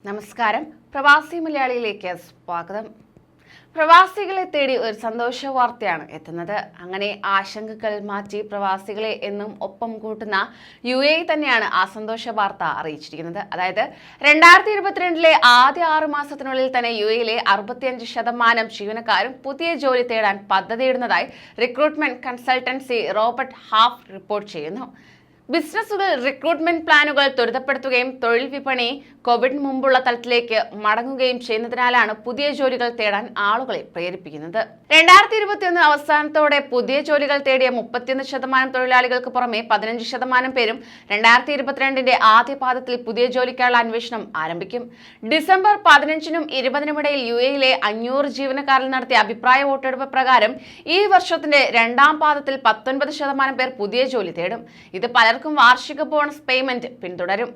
നമസ്കാരം. പ്രവാസി മലയാളിയിലേക്ക് സ്വാഗതം. പ്രവാസികളെ തേടി ഒരു സന്തോഷ വാർത്തയാണ് എത്തുന്നത്. അങ്ങനെ ആശങ്കകൾ മാറ്റി പ്രവാസികളെ എന്നും ഒപ്പം കൂട്ടുന്ന UAE തന്നെയാണ് ആ സന്തോഷ വാർത്ത അറിയിച്ചിരിക്കുന്നത്. അതായത് 2022 ആദ്യ 6 മാസത്തിനുള്ളിൽ തന്നെ UAE 65% ജീവനക്കാരും പുതിയ ജോലി തേടാൻ പദ്ധതിയിടുന്നതായി recruitment consultancy Robert Half report ചെയ്യുന്നു. ബിസിനസ്സുകൾ റിക്രൂട്ട്മെന്റ് പ്ലാനുകൾ ത്വരിതപ്പെടുത്തുകയും തൊഴിൽ വിപണി കോവിഡ് മുമ്പുള്ള തലത്തിലേക്ക് മടങ്ങുകയും ചെയ്യുന്നതിനാലാണ് പുതിയ ജോലികൾ തേടാൻ ആളുകളെ പ്രേരിപ്പിക്കുന്നത്. 2021 അവസാനത്തോടെ പുതിയ ജോലികൾ തേടിയ 31% തൊഴിലാളികൾക്ക് പുറമെ 15% പേരും 2022 ആദ്യ പാദത്തിൽ പുതിയ ജോലിക്കായുള്ള അന്വേഷണം ആരംഭിക്കും. ഡിസംബർ 15-നും 20-നും ഇടയിൽ UAE 500 ജീവനക്കാരിൽ നടത്തിയ അഭിപ്രായ വോട്ടെടുപ്പ് പ്രകാരം ഈ വർഷത്തിന്റെ രണ്ടാം പാദത്തിൽ 19% പേർ പുതിയ ജോലി തേടും. ഇത് പലർക്കും വാർഷിക ബോണസ് പേയ്മെന്റ് പിന്തുടരും.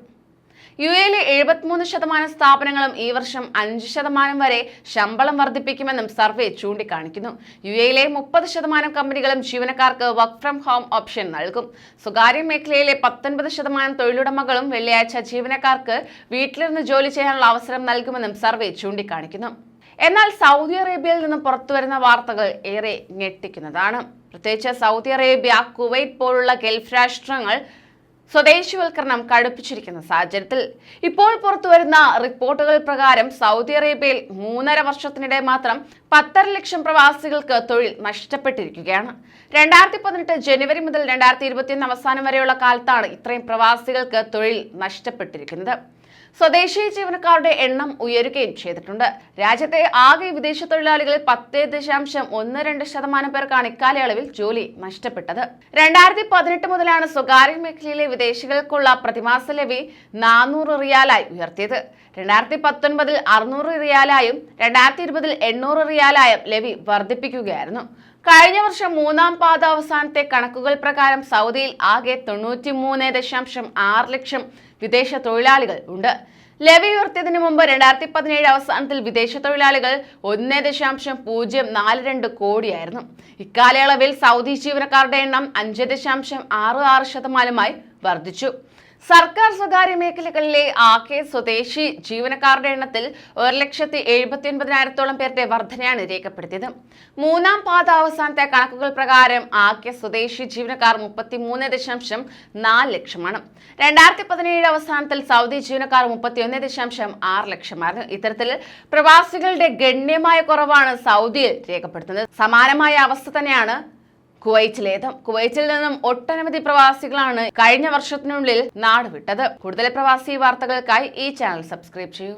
UAE 73% സ്ഥാപനങ്ങളും ഈ വർഷം 5% വരെ ശമ്പളം വർദ്ധിപ്പിക്കുമെന്നും സർവേ ചൂണ്ടിക്കാണിക്കുന്നു. UAE 30% കമ്പനികളും ജീവനക്കാർക്ക് വർക്ക് ഫ്രം ഹോം ഓപ്ഷൻ നൽകും. സ്വകാര്യ മേഖലയിലെ 19% തൊഴിലുടമകളും വെള്ളിയാഴ്ച ജീവനക്കാർക്ക് വീട്ടിലിരുന്ന് ജോലി ചെയ്യാനുള്ള അവസരം നൽകുമെന്നും സർവേ ചൂണ്ടിക്കാണിക്കുന്നു. എന്നാൽ സൗദി അറേബ്യയിൽ നിന്ന് പുറത്തുവരുന്ന വാർത്തകൾ ഏറെ ഞെട്ടിക്കുന്നതാണ്. പ്രത്യേകിച്ച് സൗദി അറേബ്യ, കുവൈറ്റ് പോലുള്ള ഗൾഫ് രാഷ്ട്രങ്ങൾ സ്വദേശിവൽക്കരണം കടുപ്പിച്ചിരിക്കുന്ന സാഹചര്യത്തിൽ ഇപ്പോൾ പുറത്തുവരുന്ന റിപ്പോർട്ടുകൾ പ്രകാരം സൗദി അറേബ്യയിൽ 3.5 വർഷത്തിനിടെ മാത്രം 10.5 ലക്ഷം പ്രവാസികൾക്ക് തൊഴിൽ നഷ്ടപ്പെട്ടിരിക്കുകയാണ്. 2018 ജനുവരി മുതൽ 2021 അവസാനം വരെയുള്ള കാലത്താണ് ഇത്രയും പ്രവാസികൾക്ക് തൊഴിൽ നഷ്ടപ്പെട്ടിരിക്കുന്നത്. സ്വദേശി ജീവനക്കാരുടെ എണ്ണം ഉയരുകയും ചെയ്തിട്ടുണ്ട്. രാജ്യത്തെ ആകെ വിദേശ തൊഴിലാളികളിൽ 10.12% പേർക്കാണ് ഇക്കാലയളവിൽ ജോലി നഷ്ടപ്പെട്ടത്. 2018 മുതലാണ് സ്വകാര്യ മേഖലയിലെ വിദേശികൾക്കുള്ള പ്രതിമാസ ലവി 400 റിയാലായി ഉയർത്തിയത്. 2019 600 റിയാലായും 2020 800 റിയാലായും ലവി വർദ്ധിപ്പിക്കുകയായിരുന്നു. കഴിഞ്ഞ വർഷം മൂന്നാം പാദ അവസാനത്തെ കണക്കുകൾ പ്രകാരം സൗദിയിൽ ആകെ 93.6 ലക്ഷം വിദേശ തൊഴിലാളികൾ ഉണ്ട്. ലവി ഉയർത്തിയതിനു മുമ്പ് 2017 അവസാനത്തിൽ വിദേശ തൊഴിലാളികൾ 1.042 കോടിയായിരുന്നു. ഇക്കാലയളവിൽ സൗദി ജീവനക്കാരുടെ എണ്ണം 5.66% വർദ്ധിച്ചു. സർക്കാർ സ്വകാര്യ മേഖലകളിലെ ആകെ സ്വദേശി ജീവനക്കാരുടെ എണ്ണത്തിൽ 1,79,000 പേരുടെ വർധനയാണ് രേഖപ്പെടുത്തിയത്. മൂന്നാം പാദ അവസാനത്തെ കണക്കുകൾ പ്രകാരം ആകെ സ്വദേശി ജീവനക്കാർ 33.4 ലക്ഷമാണ്. 2017 അവസാനത്തിൽ സൗദി ജീവനക്കാർ 31.6 ലക്ഷമായിരുന്നു. ഇത്തരത്തിൽ പ്രവാസികളുടെ ഗണ്യമായ കുറവാണ് സൗദിയിൽ രേഖപ്പെടുത്തുന്നത്. സമാനമായ അവസ്ഥ തന്നെയാണ് കുവൈറ്റിൽ നിന്നും ഒട്ടനവധി പ്രവാസികളാണ് കഴിഞ്ഞ വർഷത്തിനുള്ളിൽ നാട് വിട്ടത്. കൂടുതൽ പ്രവാസി വാർത്തകൾക്കായി ഈ ചാനൽ സബ്സ്ക്രൈബ് ചെയ്യൂ.